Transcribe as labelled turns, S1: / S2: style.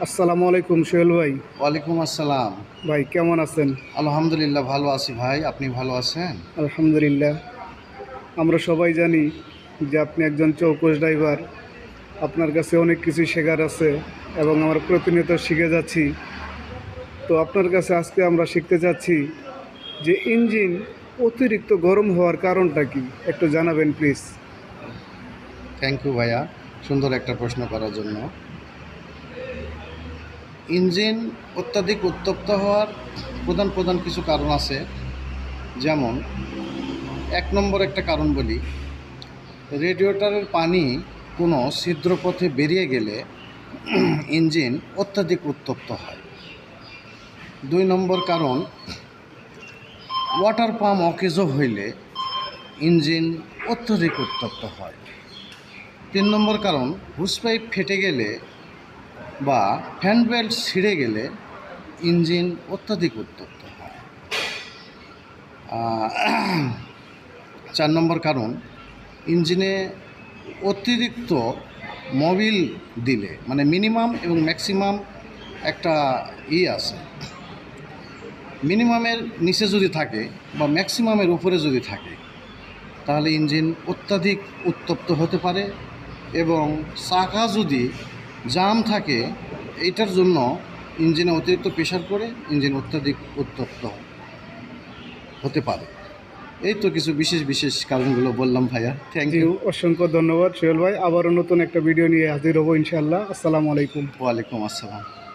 S1: আসসালামু আলাইকুম সোহেল ভাই।
S2: ওয়ালাইকুম আসসালাম।
S1: ভাই কেমন আছেন?
S2: আলহামদুলিল্লাহ ভালো আছি ভাই। আপনি ভালো আছেন?
S1: আলহামদুলিল্লাহ। আমরা সবাই জানি যে আপনি একজন চৌকস ড্রাইভার। আপনার কাছে অনেক কিছু শেখার আছে এবং আমরা প্রতিনিয়ত শিখে যাচ্ছি। তো আপনার কাছে আজকে আমরা শিখতে চাচ্ছি যে ইঞ্জিন অতিরিক্ত গরম হওয়ার কারণটা কি, একটু জানাবেন প্লিজ।
S2: থ্যাংক ইউ ভাইয়া, সুন্দর একটা প্রশ্ন করার জন্য। ইঞ্জিন অত্যাধিক উত্তপ্ত হওয়ার প্রধান প্রধান কিছু কারণ আছে। যেমন এক নম্বর একটা কারণ বলি, রেডিয়েটরের পানি কোনো ছিদ্রপথে বেরিয়ে গেলে ইঞ্জিন অত্যাধিক উত্তপ্ত হয়। ২ নম্বর কারণ, ওয়াটার পাম্প অকেজো হইলে ইঞ্জিন অত্যধিক উত্তপ্ত হয়। ৩ নম্বর কারণ, হুস পাইপ ফেটে গেলে বা ফ্যান বেল্ট ছিঁড়ে গেলে ইঞ্জিন অত্যাধিক উত্তপ্ত হয়। ৪ নম্বর কারণ, ইঞ্জিনে অতিরিক্ত মোবিল দিলে, মানে মিনিমাম এবং ম্যাক্সিমাম একটা আছে, মিনিমামের নিচে যদি থাকে বা ম্যাক্সিমামের উপরে যদি থাকে তাহলে ইঞ্জিন অত্যাধিক উত্তপ্ত হতে পারে। এবং চাকা যদি জাম থাকে, এইটার জন্য ইঞ্জিনে অতিরিক্ত প্রেশার করে ইঞ্জিন অত্যাধিক উত্তপ্ত হতে পারে। এই তো কিছু বিশেষ বিশেষ কারণগুলো বললাম ভাইয়া। Thank
S1: ji,
S2: you.
S1: অসংখ্য ধন্যবাদ সোহেল ভাই। আবারও নতুন একটা ভিডিও নিয়ে হাজির হবো ইনশাআল্লাহ। আসসালামু আলাইকুম।
S2: ওয়ালাইকুম আসসালাম।